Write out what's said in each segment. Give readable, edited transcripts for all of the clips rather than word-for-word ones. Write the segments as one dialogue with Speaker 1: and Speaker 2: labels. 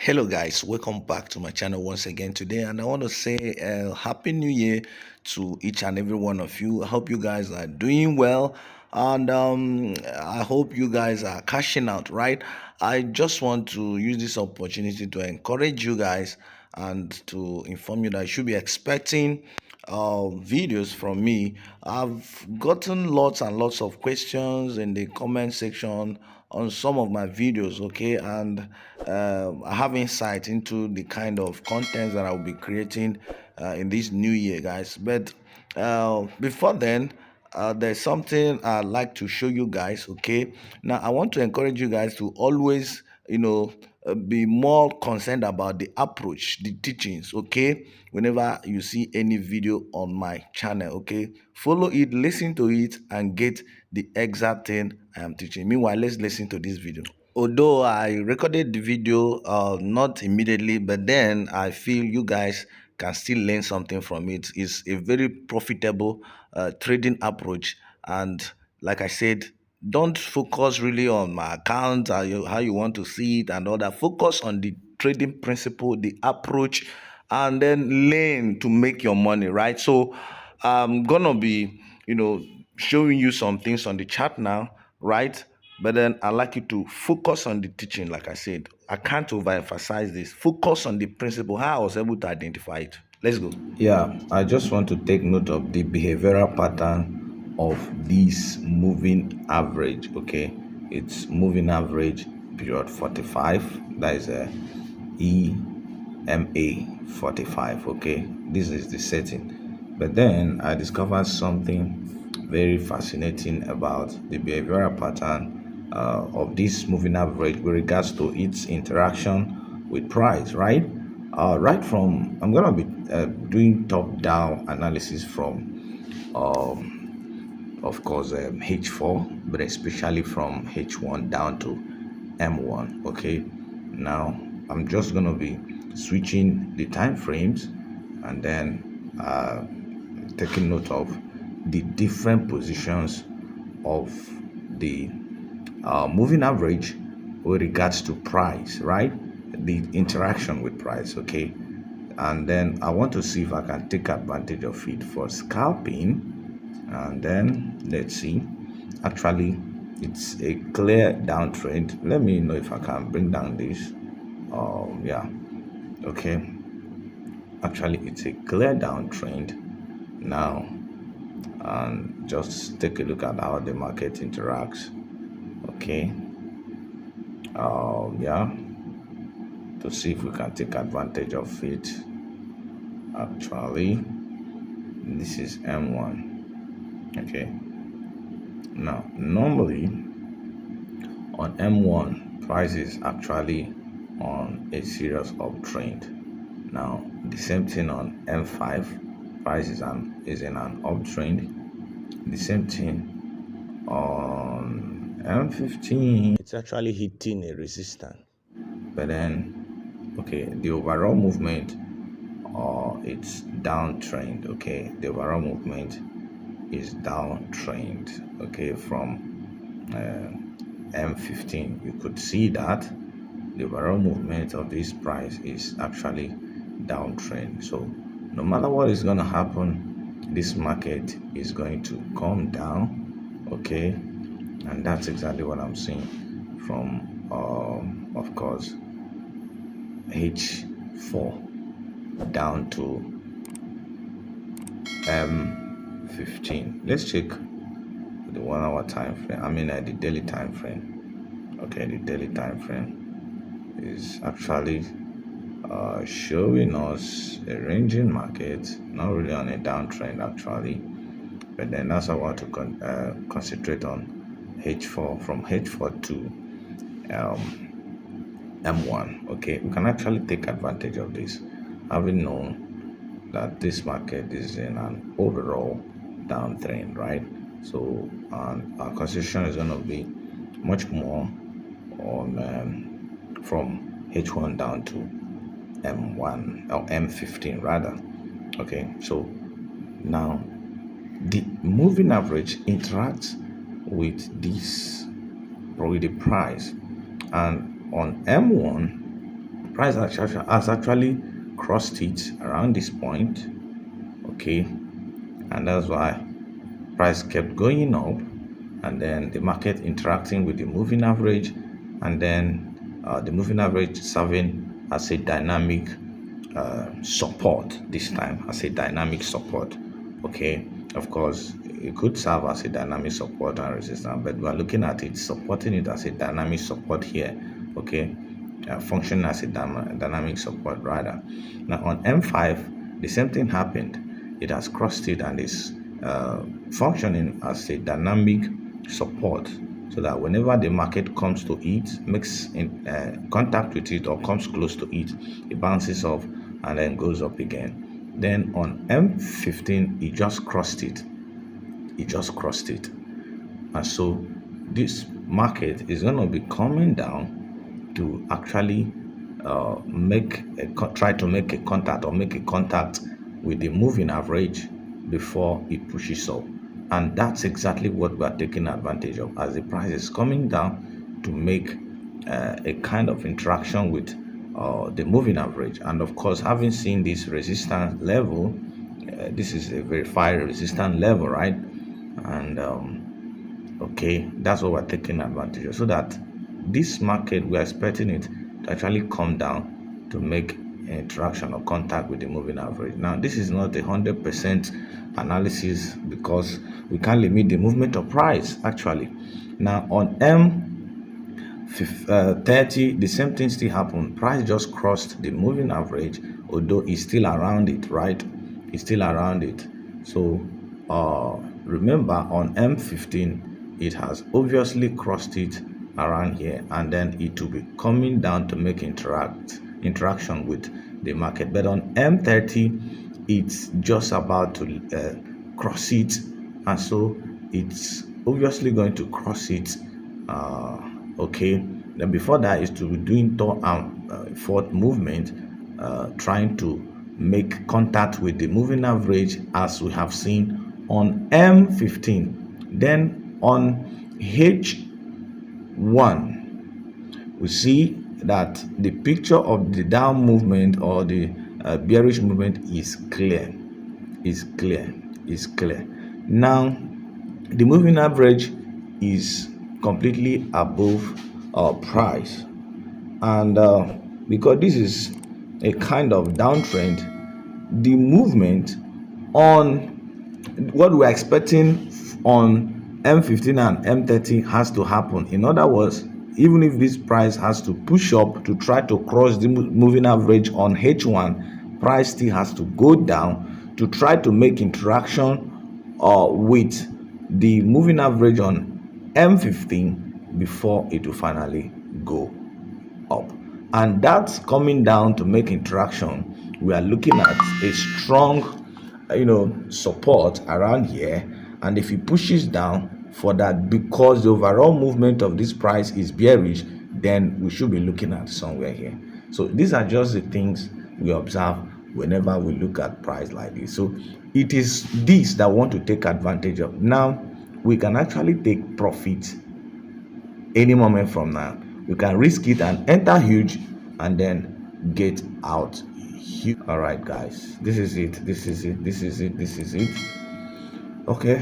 Speaker 1: Hello guys, welcome back to my channel once again today, and I want to say happy new year to each and every one of you. I hope you guys are doing well, and I hope you guys are cashing out, right? I just want to use this opportunity to encourage you guys and to inform you that you should be expecting videos from me. I've gotten lots and lots of questions in the comment section on some of my videos, okay, and I have insight into the kind of content that I'll be creating in this new year, guys. But before then, there's something I'd like to show you guys, okay. Now I want to encourage you guys to always, be more concerned about the approach, the teachings, okay. Whenever you see any video on my channel, okay, follow it, listen to it, and get the exact thing I am teaching. Meanwhile, let's listen to this video. Although I recorded the video not immediately, but then I feel you guys can still learn something from it. It's a very profitable trading approach, and like I said, don't focus really on my account, how you want to see it and all that. Focus on the trading principle, the approach, and then learn to make your money, right? So I'm gonna be, showing you some things on the chart now, right? But then I like you to focus on the teaching. Like I said, I can't overemphasize this. Focus on the principle, how I was able to identify it. Let's go.
Speaker 2: Yeah, I just want to take note of the behavioral pattern of this moving average. Okay, it's moving average period 45. That is a EMA 45. Okay, this is the setting. But then I discovered something very fascinating about the behavioral pattern of this moving average with regards to its interaction with price, right? Right from, I'm going to be doing top-down analysis from, of course, H4, but especially from H1 down to M1. Okay, now I'm just going to be switching the time frames and then taking note of the different positions of the moving average with regards to price, right? The interaction with price, okay? And then I want to see if I can take advantage of it for scalping. And then let's see. Actually, it's a clear downtrend. Let me know if I can bring down this. Yeah, okay. Actually, it's a clear downtrend now. And just take a look at how the market interacts. Okay. Yeah, to see if we can take advantage of it. Actually, this is M1. Okay, now normally on M1 price is actually on a serious uptrend. Now the same thing on M5, price is in an uptrend. The same thing on M15, it's actually hitting a resistance. But then, okay, the overall movement, it's downtrend. Okay, the overall movement is downtrend. Okay, from M15, you could see that the overall movement of this price is actually downtrend. So no matter what is going to happen, this market is going to come down. Okay, and that's exactly what I'm seeing from of course H4 down to M15. Let's check the 1 hour time frame. I mean the daily time frame. Okay, the daily time frame is actually showing us a ranging market, not really on a downtrend actually, but then that's how I want to concentrate on H4, from H4 to M1. Okay, we can actually take advantage of this, having known that this market is in an overall downtrend, right? So our concentration is going to be much more on from H1 down to M1 or M15 rather. Okay, so now the moving average interacts with this, with the price, and on M1 Price has actually crossed it around this point, okay, and that's why price kept going up, and then the market interacting with the moving average, and then the moving average serving as a dynamic support. This time as a dynamic support, okay. Of course it could serve as a dynamic support and resistance, but we're looking at it supporting it as a dynamic support here, okay. Functioning as a dynamic support rather. Now on M5 the same thing happened. It has crossed it and is functioning as a dynamic support, so that whenever the market comes to it, makes in contact with it or comes close to it, it bounces off and then goes up again. Then on M15 it just crossed it. And so this market is going to be coming down to actually try to make a contact with the moving average before it pushes up. And that's exactly what we are taking advantage of, as the price is coming down to make a kind of interaction with the moving average. And of course, having seen this resistance level, this is a verified resistance level, right? And okay, that's what we're taking advantage of, so that this market, we're expecting it to actually come down to make interaction or contact with the moving average. Now this is not 100% analysis, because we can't limit the movement of price actually. Now on M30 the same thing still happened. Price just crossed the moving average, although it's still around it, right? It's still around it. So remember on M15 it has obviously crossed it around here, and then it will be coming down to make interaction with the market. But on M30 it's just about to cross it, and so it's obviously going to cross it, okay. Then before that is to be doing third and fourth movement, trying to make contact with the moving average, as we have seen on M15. Then on H1 we see that the picture of the down movement or the bearish movement is clear. Now the moving average is completely above price, and because this is a kind of downtrend, the movement on what we're expecting on M15 and M30 has to happen. In other words, even if this price has to push up to try to cross the moving average on H1, price still has to go down to try to make interaction with the moving average on M15 before it will finally go up. And that's coming down to make interaction. We are looking at a strong support around here, and if it pushes down for that, because the overall movement of this price is bearish, then we should be looking at somewhere here. So these are just the things we observe whenever we look at price like this. So it is this that we want to take advantage of. Now we can actually take profit any moment from now. We can risk it and enter huge and then get out huge. All right guys, this is it. Okay,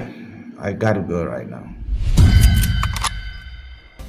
Speaker 2: I gotta go right now.